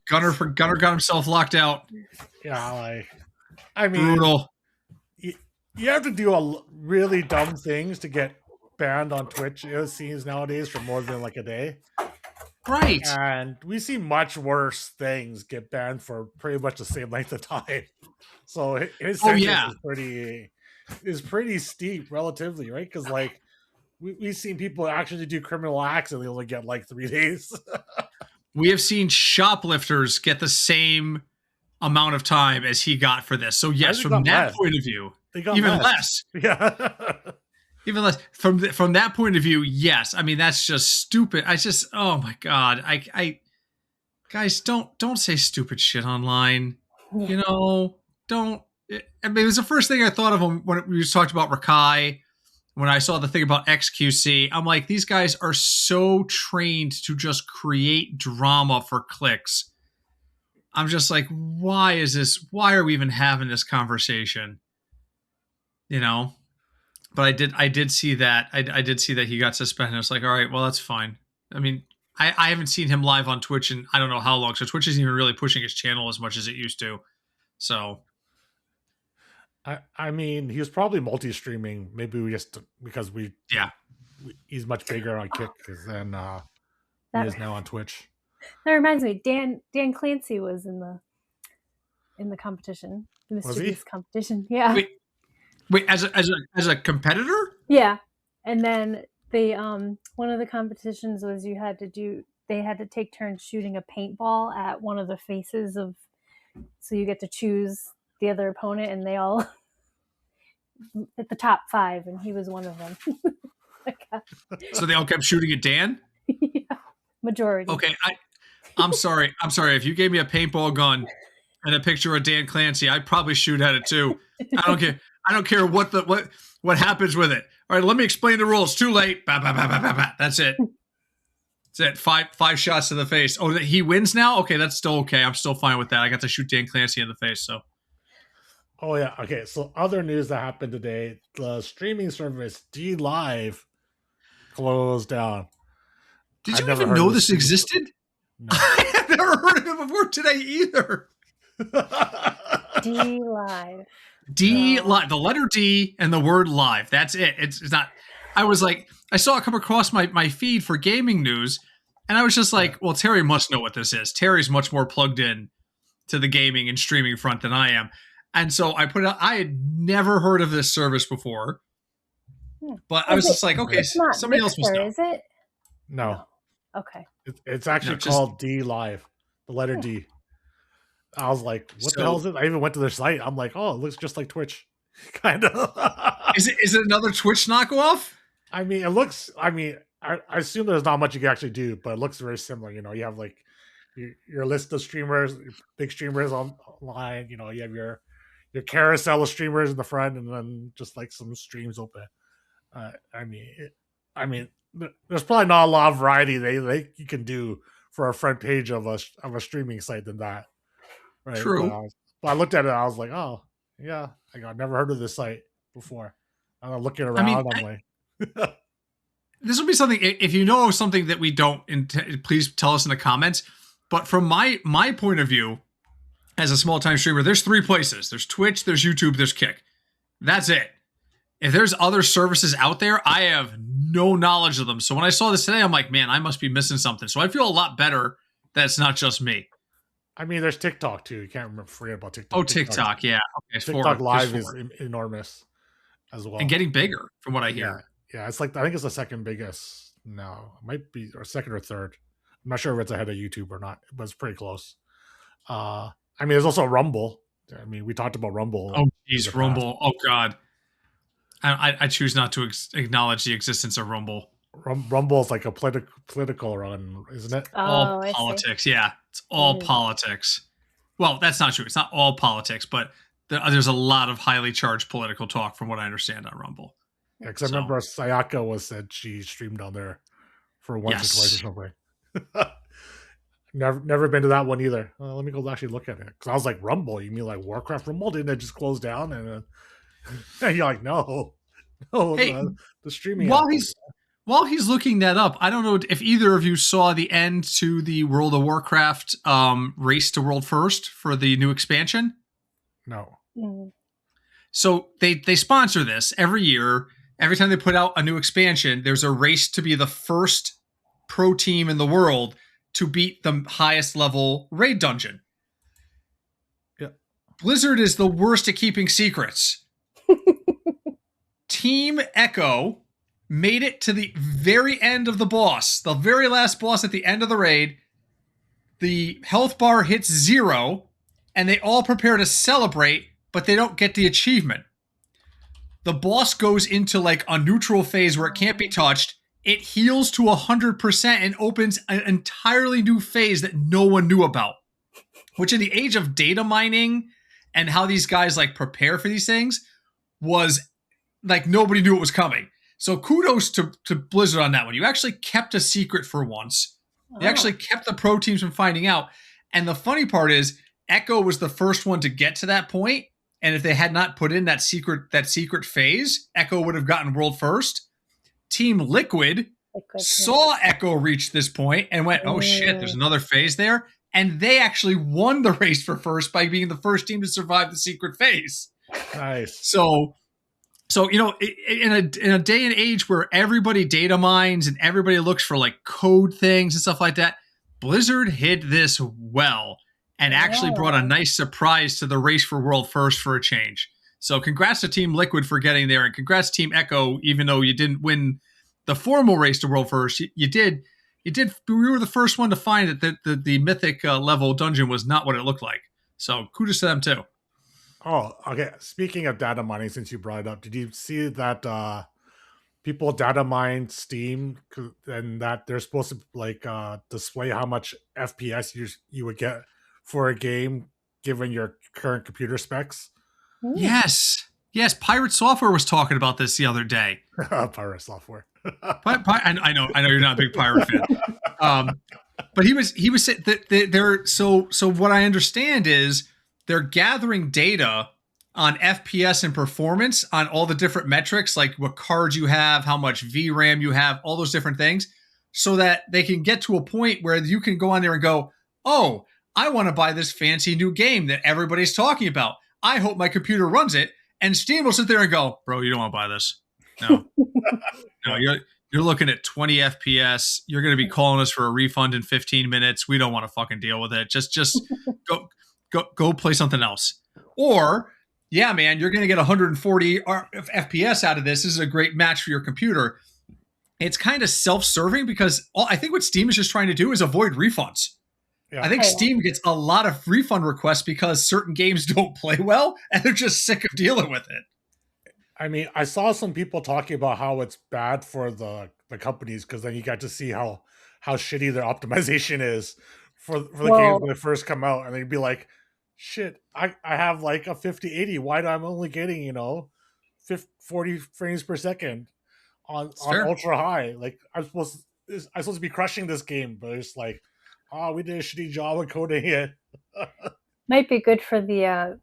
Gunner got himself locked out. Yeah, I mean, brutal. You have to do really dumb things to get banned on Twitch. It seems nowadays for more than like a day. Right. And we see much worse things get banned for pretty much the same length of time. So his sentence is pretty steep relatively, right? Because like we've seen people actually do criminal acts and they only get like 3 days. We have seen shoplifters get the same amount of time as he got for this. So yes, from that point of view, they got even less. Yeah. Even less from that point of view. Yes. I mean, that's just stupid. Oh my God. I guys, don't say stupid shit online. Don't. I mean, it was the first thing I thought of when we talked about Rakai. When I saw the thing about XQC, I'm like, these guys are so trained to just create drama for clicks. I'm just like, why is this? Why are we even having this conversation? But I did see that. I did see that he got suspended. I was like, all right, well, that's fine. I mean, I haven't seen him live on Twitch in I don't know how long. So Twitch isn't even really pushing his channel as much as it used to. So. I mean, he was probably multi-streaming. Maybe because he's much bigger on Kick than he is now on Twitch. That reminds me, Dan Clancy was in the competition, the Mr. Beast competition. Yeah. Wait, as a competitor? Yeah, and then they one of the competitions was they had to take turns shooting a paintball at one of the faces of, so you get to choose the other opponent, and they all at the top 5, and he was one of them. So they all kept shooting at Dan? Yeah, majority. Okay, I'm sorry. If you gave me a paintball gun and a picture of Dan Clancy, I'd probably shoot at it too. I don't care what happens with it. All right, let me explain the rules. Too late. Bah, bah, bah, bah, bah, bah. That's it. That's it. Five shots to the face. Oh, he wins now? Okay, that's still okay. I'm still fine with that. I got to shoot Dan Clancy in the face, so. Oh, yeah. Okay, so other news that happened today. The streaming service DLive closed down. Did you even know this existed? No. I have never heard of it before today either. DLive. DLive. The letter D and the word live. That's it. It's not. I was like, I saw it come across my feed for gaming news, and I was just like, well, Terry must know what this is. Terry's much more plugged in to the gaming and streaming front than I am. And so I put it out. I had never heard of this service before, but I was just like, okay, somebody else must know. Is it? No. Okay. It's actually called D Live, the letter D. I was like, what the hell is it? I even went to their site. I'm like, oh, it looks just like Twitch. Kind of. Is it another Twitch knockoff? I mean, it looks, I assume there's not much you can actually do, but it looks very similar. You know, you have like your list of streamers, big streamers online. You know, you have your carousel of streamers in the front, and then just like some streams open. There's probably not a lot of variety they you can do for a front page of a streaming site than that. Right. True. But I looked at it, I was like, oh yeah, I've never heard of this site before. I'm looking around. I'm like, this will be something. If you know something that we don't, please tell us in the comments. But from my point of view, as a small time streamer, there's 3 places: there's Twitch, there's YouTube, there's Kick. That's it. If there's other services out there, I have no knowledge of them. So when I saw this today, I'm like, man, I must be missing something. So I feel a lot better that it's not just me. I mean, there's TikTok too. You can't forget about TikTok. Oh, TikTok, yeah. Okay, TikTok Live is enormous as well, and getting bigger, from what I hear. Yeah, it's like, I think it's the second biggest now. It might be, or second or third. I'm not sure if it's ahead of YouTube or not, but it's pretty close. I mean, there's also Rumble. I mean, we talked about Rumble. Oh, geez, Rumble. Oh, God. I choose not to acknowledge the existence of Rumble. Rumble is like a political run, isn't it? All politics, yeah. It's all politics. Well, that's not true. It's not all politics, but there's a lot of highly charged political talk from what I understand on Rumble. Yeah, because I remember Sayaka said she streamed on there for once or twice or something. Never been to that one either. Let me go actually look at it. Because I was like, Rumble? You mean like Warcraft Rumble? Didn't it just close down? And you're like, no. Hey, the streaming. While he's looking that up, I don't know if either of you saw the end to the World of Warcraft race to world first for the new expansion. No. So they sponsor this every year. Every time they put out a new expansion, there's a race to be the first pro team in the world to beat the highest level raid dungeon. Yeah. Blizzard is the worst at keeping secrets. Team Echo made it to the very end of the boss, the very last boss at the end of the raid. The health bar hits 0, and they all prepare to celebrate, but they don't get the achievement. The boss goes into like a neutral phase where it can't be touched. It heals to 100% and opens an entirely new phase that no one knew about, which in the age of data mining and how these guys like prepare for these things was like nobody knew it was coming. So kudos to Blizzard on that one. You actually kept a secret for once. They actually kept the pro teams from finding out. And the funny part is Echo was the first one to get to that point. And if they had not put in that secret phase, Echo would have gotten world first. Team Liquid saw Echo reach this point and went, oh shit, there's another phase there. And they actually won the race for first by being the first team to survive the secret phase. Nice. So you know, in a day and age where everybody data mines and everybody looks for like code things and stuff like that, Blizzard hid this well and actually brought a nice surprise to the race for world first for a change. So congrats to Team Liquid for getting there, and congrats to Team Echo, even though you didn't win the formal race to world first. You did. We were the first one to find that the mythic level dungeon was not what it looked like. So kudos to them too. Oh, okay. Speaking of data mining, since you brought it up, did you see that people data mine Steam and that they're supposed to like display how much FPS you would get for a game given your current computer specs? Yes. Pirate Software was talking about this the other day. Pirate Software. I know you're not a big pirate fan. But he was saying that they're so what I understand is they're gathering data on FPS and performance on all the different metrics, like what cards you have, how much VRAM you have, all those different things, so that they can get to a point where you can go on there and go, oh, I want to buy this fancy new game that everybody's talking about. I hope my computer runs it. And Steam will sit there and go, bro, you don't want to buy this. No. No, you're looking at 20 FPS. You're going to be calling us for a refund in 15 minutes. We don't want to fucking deal with it. Just go play something else. Or yeah, man, you're going to get 140 FPS out of this. This is a great match for your computer. It's kind of self-serving because I think what Steam is just trying to do is avoid refunds. Yeah. I think Steam gets a lot of refund requests because certain games don't play well and they're just sick of dealing with it. I mean, I saw some people talking about how it's bad for the companies because then you got to see how shitty their optimization is for the games when they first come out, and they'd be like, shit, I have like a 5080. Why am I only getting 40 frames per second on ultra high? Like I'm supposed to be crushing this game, but it's like, we did a shitty job of coding it. Might be good for the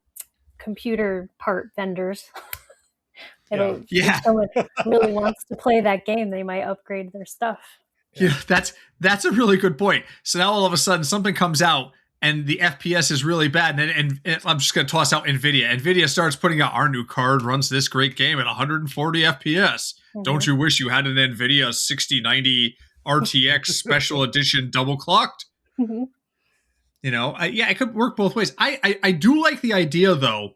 computer part vendors. If someone really wants to play that game, they might upgrade their stuff. Yeah, that's a really good point. So now all of a sudden something comes out and the FPS is really bad, and I'm just going to toss out NVIDIA. NVIDIA starts putting out, our new card runs this great game at 140 FPS. Mm-hmm. Don't you wish you had an NVIDIA 6090 RTX special edition double clocked? Mm-hmm. It could work both ways. I do like the idea, though,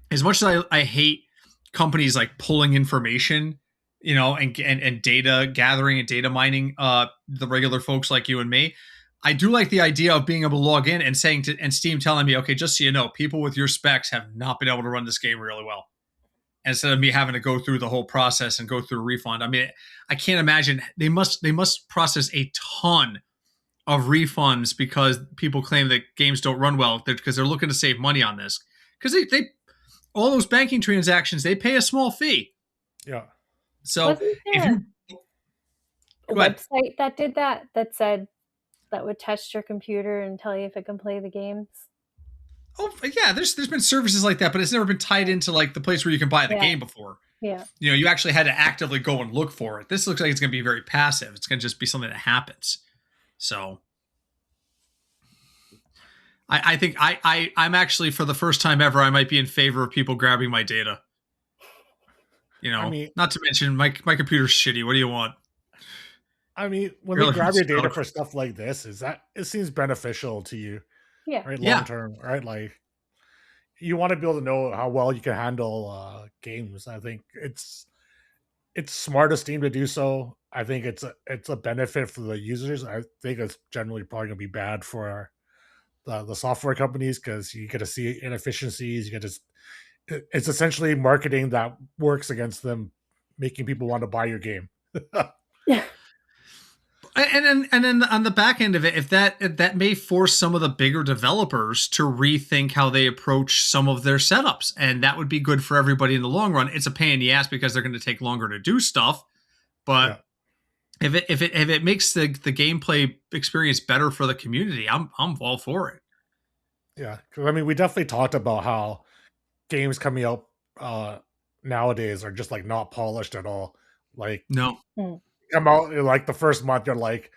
as much as I hate companies like pulling information, and data gathering and data mining, the regular folks like you and me. I do like the idea of being able to log in and and Steam telling me, okay, just so you know, people with your specs have not been able to run this game really well. Instead of me having to go through the whole process and go through a refund. I mean, I can't imagine they must process a ton of refunds because people claim that games don't run well because they're looking to save money on this. Because they all those banking transactions, they pay a small fee. Yeah. So if you a website that did that said that would test your computer and tell you if it can play the games. Oh yeah, there's been services like that, but it's never been tied into like the place where you can buy the game before. Yeah. You actually had to actively go and look for it. This looks like it's going to be very passive. It's going to just be something that happens. So I think I'm actually, for the first time ever, I might be in favor of people grabbing my data. Not to mention my computer's shitty. What do you want? I mean, when they grab your data for stuff like this, it seems beneficial to you. Yeah. Right. Long term, right? Like you want to be able to know how well you can handle games. I think it's smart of Steam to do so. I think it's a benefit for the users. I think it's generally probably gonna be bad for the software companies because you get to see inefficiencies. It's essentially marketing that works against them, making people want to buy your game. Yeah. And then on the back end of it, if that may force some of the bigger developers to rethink how they approach some of their setups, and that would be good for everybody in the long run. It's a pain in the ass because they're going to take longer to do stuff, but if it makes the gameplay experience better for the community, I'm all for it. Yeah, because I mean, we definitely talked about how games coming out nowadays are just like not polished at all. Like no. Come out like the first month, you're like,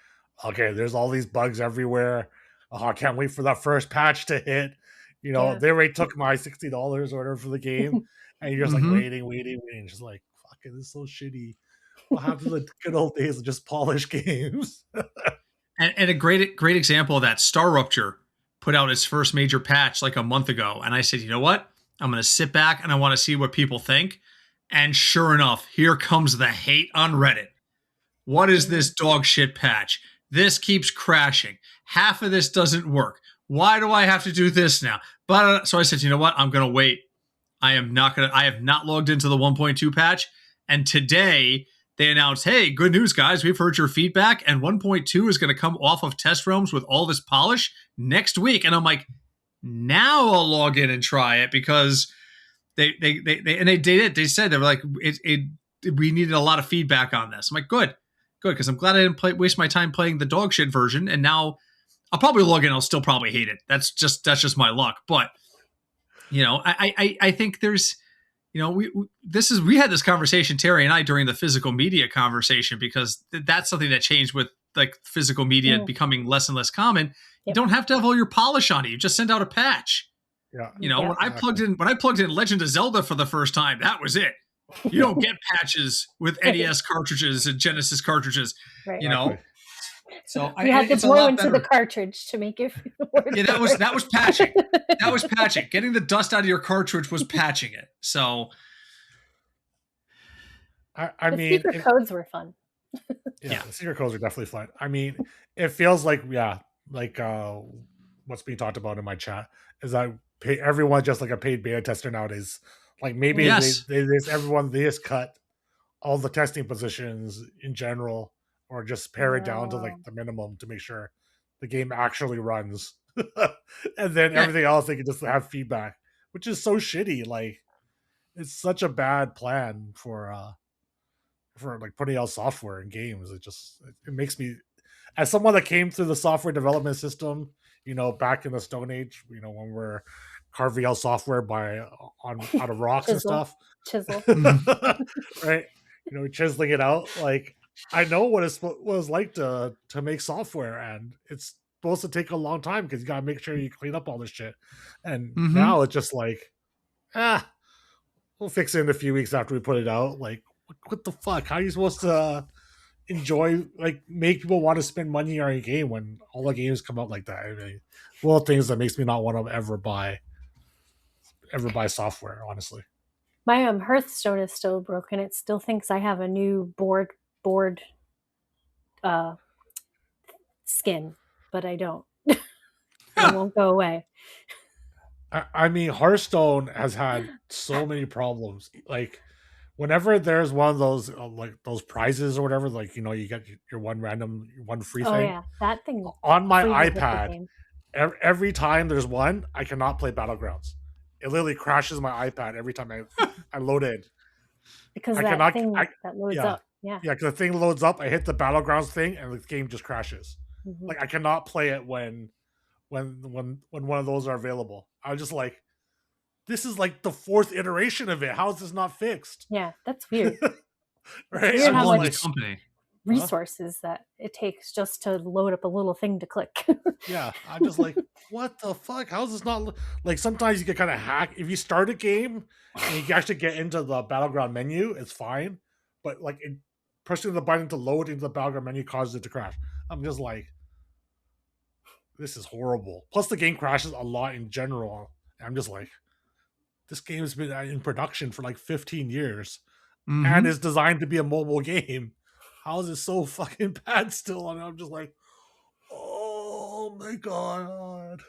okay, there's all these bugs everywhere. I can't wait for that first patch to hit. They already took my $60 or whatever for the game, and you're just like waiting, just like, fuck it, this is so shitty. What happened to the good old days of just polish games? and a great example of that, Star Rupture put out its first major patch like a month ago, and I said, you know what? I'm going to sit back and I want to see what people think. And sure enough, here comes the hate on Reddit. What is this dog shit patch? This keeps crashing. Half of this doesn't work. Why do I have to do this now? But so I said, you know what? I'm going to wait. I have not logged into the 1.2 patch. And today they announced, hey, good news, guys. We've heard your feedback, and 1.2 is going to come off of test realms with all this polish next week. And I'm like, now I'll log in and try it, because they did it. They said, they were like, we needed a lot of feedback on this. I'm like, good, because I'm glad I didn't waste my time playing the dog shit version. And now I'll probably log in. I'll still probably hate it. That's just my luck. But I think there's, we had this conversation, Terry and I, during the physical media conversation, because that's something that changed with like physical media becoming less and less common. Yep. You don't have to have all your polish on it. You just send out a patch. Yeah. When I plugged in Legend of Zelda for the first time, that was it. You don't get patches with NES cartridges and Genesis cartridges. Right. So you had to blow into the cartridge to make it work. Yeah, that was patching. That was patching. Getting the dust out of your cartridge was patching it. So, I mean, secret codes were fun. Yeah, the secret codes are definitely fun. I mean, it feels like what's being talked about in my chat is that everyone just like a paid beta tester nowadays. Like maybe they just cut all the testing positions in general, or just pare it down to like the minimum to make sure the game actually runs, and then everything else they can just have feedback, which is so shitty. Like it's such a bad plan for like putting out software in games. It makes me, as someone that came through the software development system, back in the Stone Age, when we're carving out software out of rocks and stuff, chisel, right? Chiseling it out. Like I know what it was like to make software, and it's supposed to take a long time because you gotta make sure you clean up all this shit. And now it's just like, we'll fix it in a few weeks after we put it out. Like, what the fuck? How are you supposed to enjoy, like, make people want to spend money on a game when all the games come out like that? I mean, one of the things that makes me not want to ever buy software, honestly. My Hearthstone is still broken. It still thinks I have a new board skin, but I don't. It won't go away. I mean, Hearthstone has had so many problems. Like, whenever there's one of those like those prizes or whatever, like you get your one free thing. Oh yeah, that thing on my iPad. Every time there's one, I cannot play Battlegrounds. It literally crashes my iPad every time I load in. Because that loads up. Yeah, because the thing loads up, I hit the Battlegrounds thing, and the game just crashes. Mm-hmm. Like I cannot play it when one of those are available. I was just like, this is like the fourth iteration of it. How is this not fixed? Yeah, that's weird. Right? It's weird how much resources that it takes just to load up a little thing to click. Yeah, I'm just like, what the fuck? How is this not like? Sometimes you get kind of hack if you start a game and you can actually get into the battleground menu. It's fine, but like pushing the button to load into the battleground menu causes it to crash. I'm just like, this is horrible. Plus, the game crashes a lot in general. I'm just like, this game has been in production for like 15 years and is designed to be a mobile game. How is it so fucking bad still? And I'm just like, oh my god.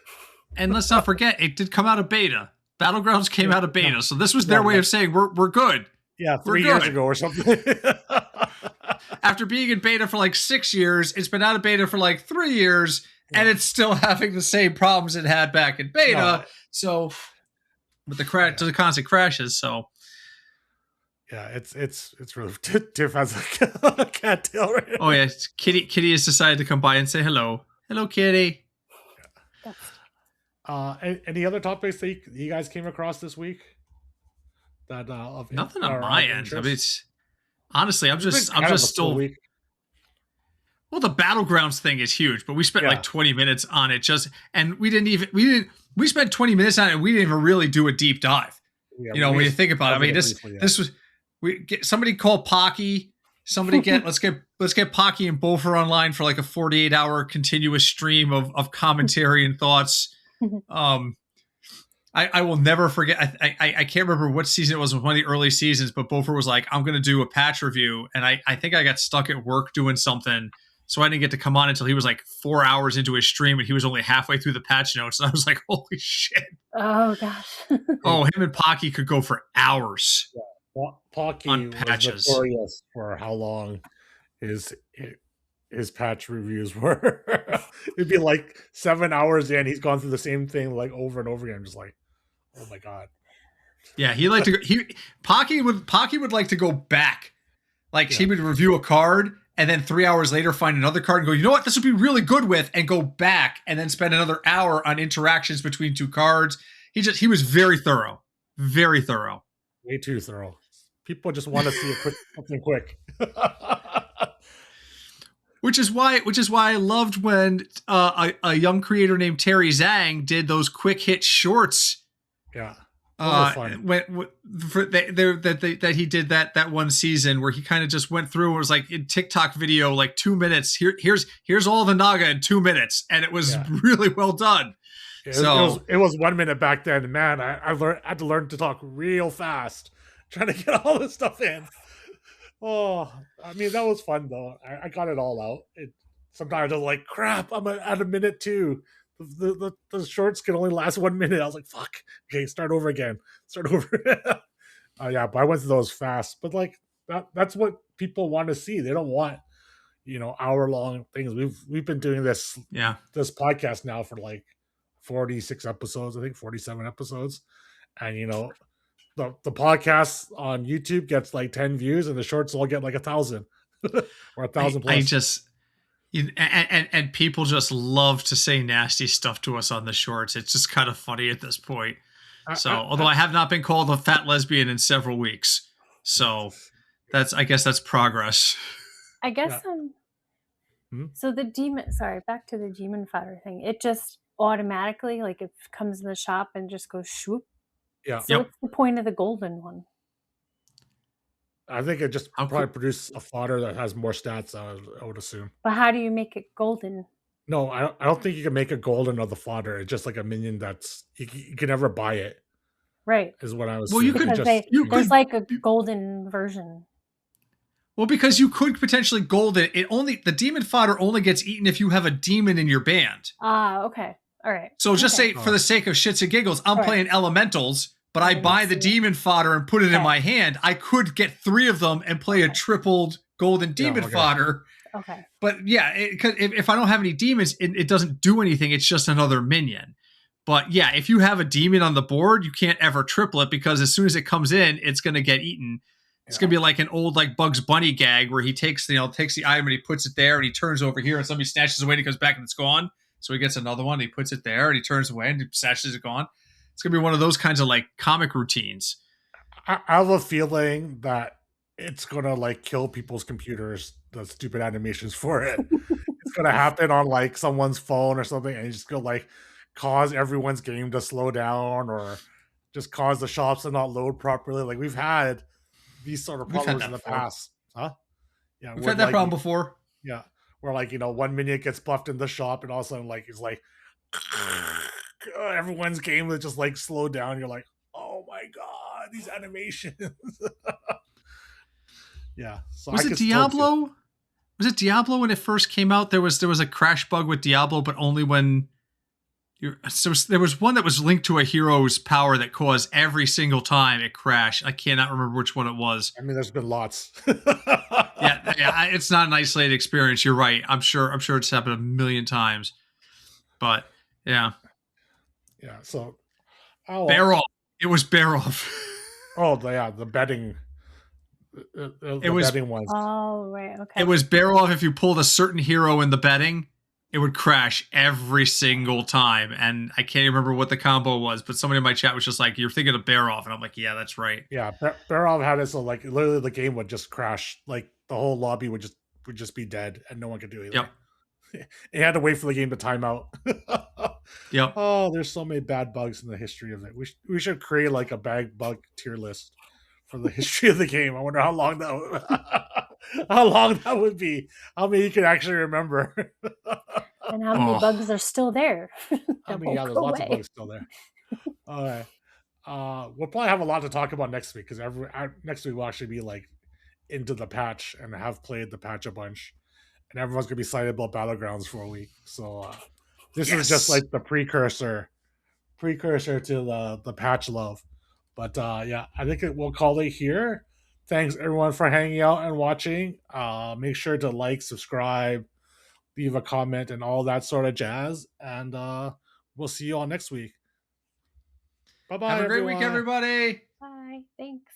And let's not forget, it did come out of beta. Battlegrounds came out of beta, so this was their way of saying we're good. Yeah, 3 years ago or something. After being in beta for like 6 years, it's been out of beta for like 3 years, and it's still having the same problems it had back in beta. So, with the constant crashes, so. Yeah, it's really Tiff has a cattail right now. Oh yeah, Kitty has decided to come by and say hello. Hello, Kitty. Any other topics that you guys came across this week? That nothing on my end. I mean, honestly, I'm just still. Well, the Battlegrounds thing is huge, but we spent like 20 minutes on it and we spent 20 minutes on it and we didn't even really do a deep dive. Yeah, when you think about it, I mean, this was. Somebody call Pocky. Let's get Pocky and Bofer online for like a 48-hour continuous stream of commentary and thoughts. I will never forget. I can't remember what season it was. It was one of the early seasons, but Bofer was like, I'm going to do a patch review. And I think I got stuck at work doing something. So I didn't get to come on until he was like 4 hours into his stream and he was only halfway through the patch notes. And I was like, holy shit. Oh gosh. Him and Pocky could go for hours. Yeah. Pocky was notorious for how long his patch reviews were. It'd be like 7 hours in, he's gone through the same thing like over and over again. I'm just like, oh my god. Yeah, Pocky would like to go back. Like he would review a card and then 3 hours later find another card and go, you know what, this would be really good with, and go back and then spend another hour on interactions between two cards. He was very thorough. Very thorough. Way too thorough. People just want to see something quick. Which is why I loved when a young creator named Terry Zhang did those quick hit shorts. Yeah. That he did that one season where he kind of just went through and was like in TikTok video, like 2 minutes. Here's all the Naga in 2 minutes, and it was really well done. It was 1 minute back then. Man, I had to learn to talk real fast, trying to get all this stuff in. Oh, I mean, that was fun though. I got it all out. Sometimes I was like, crap, I'm at a minute 2. The shorts can only last 1 minute. I was like, fuck. Okay, start over again. Start over. But I went through those fast. But like that's what people want to see. They don't want, hour-long things. We've been doing this podcast now for like 46 episodes, I think 47 episodes. And the podcast on YouTube gets like 10 views and the shorts all get like 1,000 or 1,000 plus. And people just love to say nasty stuff to us on the shorts. It's just kind of funny at this point. Although I have not been called a fat lesbian in several weeks. So I guess that's progress. I guess so the demon, back to the demon fodder thing. It just automatically, like, it comes in the shop and just goes swoop. Yeah. So what's the point of the golden one? I think it just probably produces a fodder that has more stats, I would assume. But how do you make it golden? No, I don't think you can make a golden of the fodder. It's just like a minion that's you can never buy it. Right. Is what I was saying. There's like a golden version. Well, because you could potentially gold it. The demon fodder only gets eaten if you have a demon in your band. Okay. All right. So just say, for the sake of shits and giggles, I'm playing elementals, but I buy the demon fodder and put it in my hand. I could get 3 of them and play a tripled golden demon fodder. Okay. But yeah, if I don't have any demons, it doesn't do anything. It's just another minion. But yeah, if you have a demon on the board, you can't ever triple it because as soon as it comes in, it's going to get eaten. It's going to be like an old like Bugs Bunny gag where he takes the item and he puts it there and he turns over here and somebody snatches away and he comes back and it's gone. So he gets another one, he puts it there and he turns away and he snatches it gone. It's going to be one of those kinds of like comic routines. I have a feeling that it's going to like kill people's computers, the stupid animations for it. It's going to happen on like someone's phone or something and it's just going to like cause everyone's game to slow down or just cause the shops to not load properly. Like we've had these sort of problems in the past. Huh? Yeah. We've had that problem before. Yeah. Where like, 1 minion gets buffed in the shop and all of a sudden like it's like everyone's game would just like slow down. You're like, oh my god, these animations. Yeah. So was it Diablo? Was it Diablo when it first came out? There was a crash bug with Diablo, but only when there was one that was linked to a hero's power that caused every single time it crashed. I cannot remember which one it was. I mean, there's been lots. yeah, it's not an isolated experience. You're right. I'm sure it's happened a million times. But yeah. Yeah. So bear off. It was bear off. The betting. It was betting ones. Oh right, okay. It was bear off if you pulled a certain hero in the betting. It would crash every single time. And I can't remember what the combo was, but somebody in my chat was just like, you're thinking of bear off. And I'm like, yeah, that's right. Yeah. Bear off had it. So like literally the game would just crash. Like the whole lobby would just be dead and no one could do anything. Yep. You had to wait for the game to time out. Yep. Oh, there's so many bad bugs in the history of it. We should create like a bad bug tier list for the history of the game. I wonder how long that would be. How many you can actually remember. And how many bugs are still there? There's lots of bugs still there. All right. We'll probably have a lot to talk about next week because next week we'll actually be like into the patch and have played the patch a bunch. And everyone's going to be excited about Battlegrounds for a week. So this is just like the precursor to the patch love. But I think we'll call it here. Thanks everyone for hanging out and watching. Make sure to like, subscribe, leave a comment, and all that sort of jazz. And we'll see you all next week. Bye-bye, Have a great week, everybody. Bye. Thanks.